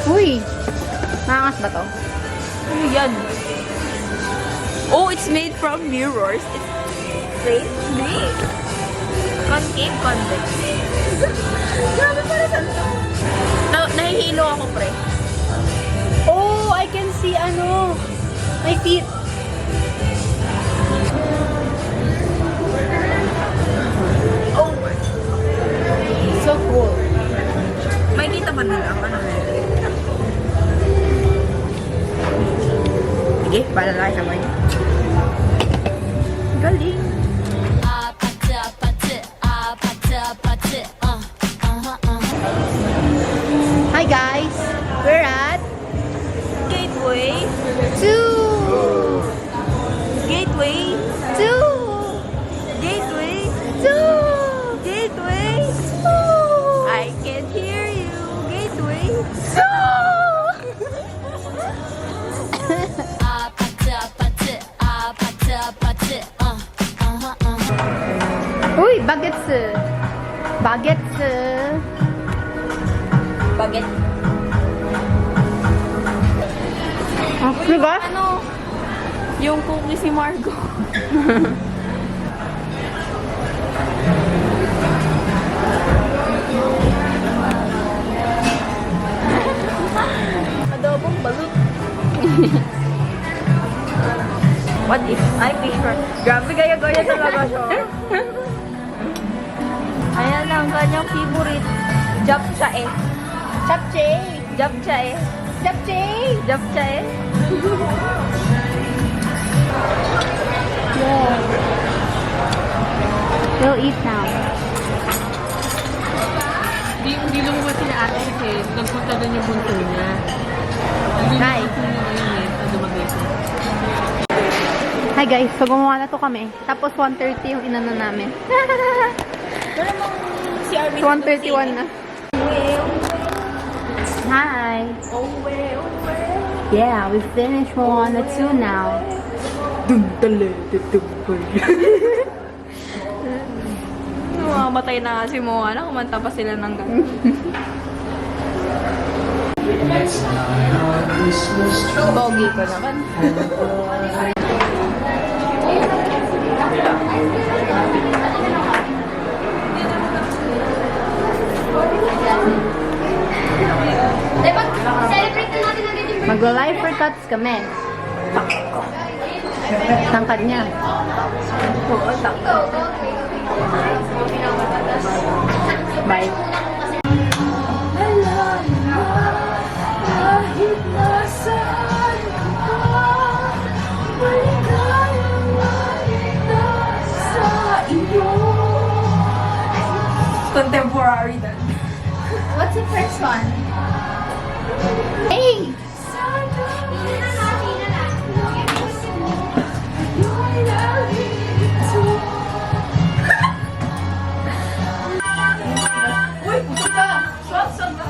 Uy! Maangas ba to? Ano yan? Oh, it's made from mirrors. It's straight. Made. Concave, convex. Grabe para saan to? Nahihilo ako, pre. Oh, I can see ano. My feet. Oh, So cool. may kita ba nila? Ano? Sige, para lang sabay. Galing. Hi guys! We're at Gateway. 2! Gateway. 2! Gateway. 2! Gateway. 2! I can hear you. Gateway. Uy, bagets! Bagets! Baget. Oh, diba? Ano? Yung cookies ni Margo. Adobong balut. What if? Ay, fish fry. Grabe, gaya-gaya talaga siya. Ayan ang kanyang favorite. Japchae. Japchae! Japchae. Japchae! Japchae. Yeah. We'll eat now. Hindi lumabas sila ate kasi nagpunta doon yung bunso niya. Hindi Hi. yung bunso niya ngayon eh. Sa dumagay ko. Hi guys, so gumawa na to kami. Tapos 1:30 yung inano namin. Wala mong si Armin. 1:31 na. Hi! Yeah, we finished Moana 2 now. Mamamatay na nga si Moana. Kumanta pa sila ng gano'n. Pogi ko naman. Magla-live for cuts kami. Tangkad niya. Oo, sakto. Bye. Kahit nasaan ka, maligayang malita sa iyo. Contemporary na. What's the first one? Hey! Uy, puso ka! Shots on the...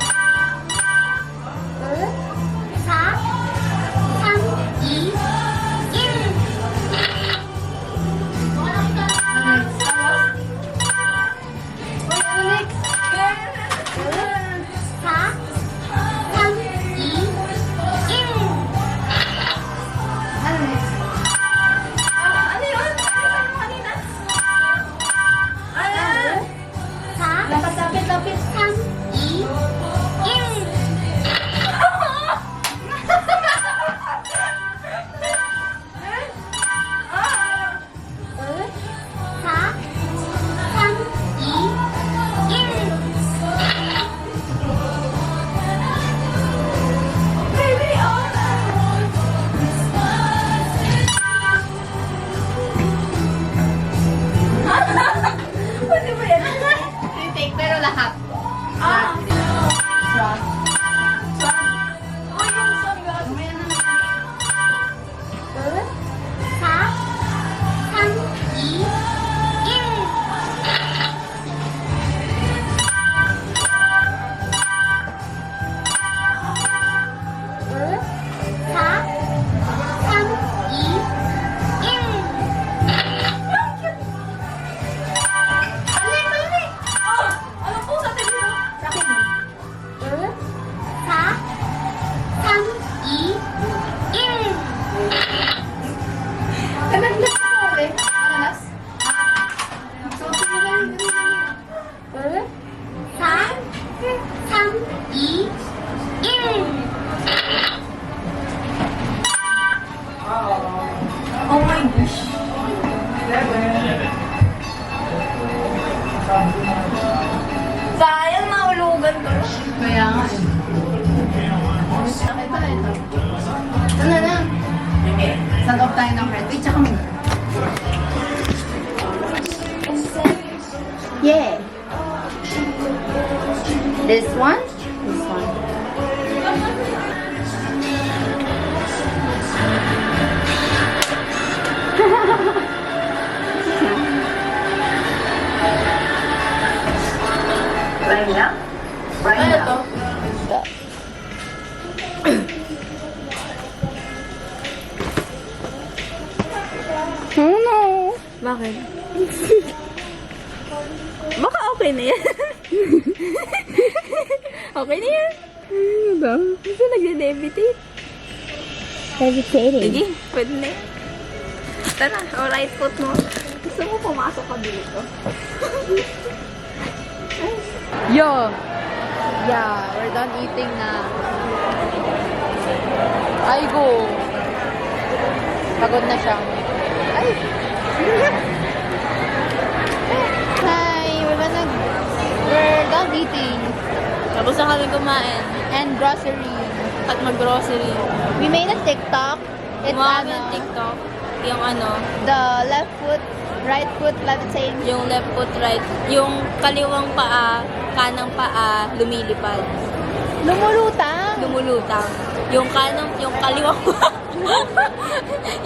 This one? This one. Right now? Right now. Oh no! Bakit? Baka okay na yan. Okay na yan. Ano ba? Gusto nagde-debitate. Levitating. Sige, pwede na yan. Tara, o right foot mo. Gusto mo pumasok ka dito? Yo! Yeah, we're done eating na. Ay, go! Pagod na siya. Ay! Hi! We're done eating. Tapos na kami kumain. And grocery. At mag-grocery. We made a TikTok. It's Gumawa kami ano, ng TikTok. Yung ano, the left foot, right foot levitating. yung left foot right. Yung kaliwang paa, kanang paa, lumilipad. Lumulutang! Lumulutang. Yung kaliwang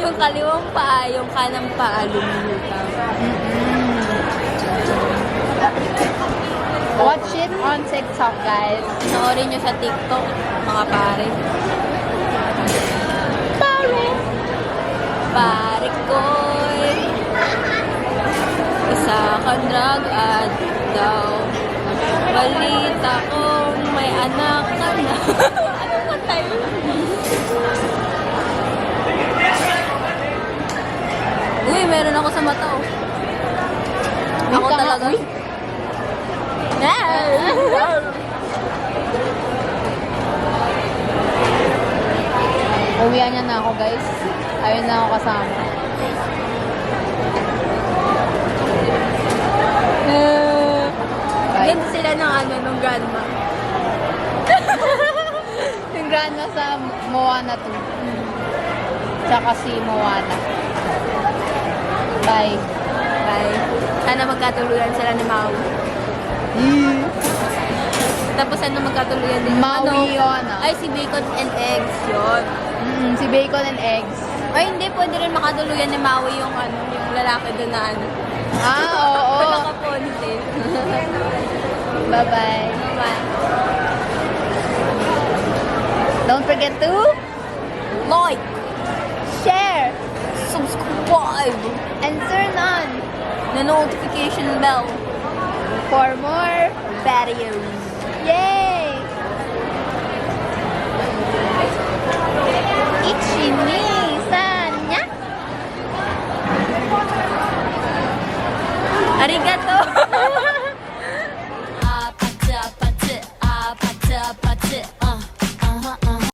yung kaliwang paa, yung kanang paa, lumulutang. Watch it on TikTok, guys. Panoorin nyo sa TikTok, mga pare. Pare ko'y isa kang drug addict daw. Balita ko may anak ka na. Ano ba tayo? Uy, meron ako sa mata oh. Ako Wait ka nga, talaga. uy. Uwian niya na ako, guys. Ayun na ako kasama. Bye. Ganda sila ng ano, nung grandma. Yung grandma sa Moana 2. Tsaka si Moana. Bye. Bye. Sana magkatuluyan sila ni Maui. Tapos ano magkatuluyan din? Maui yun, ah. Ay, si Bacon and Eggs yun. Si Bacon and Eggs. Ay, hindi. Pwede rin makatuluyan ni Maui yung ano, yung lalaki doon na ano. Oo. Nakaponte. Bye-bye. Bye. Don't forget to Like, share subscribe, and turn on the notification bell for more videos. Yay!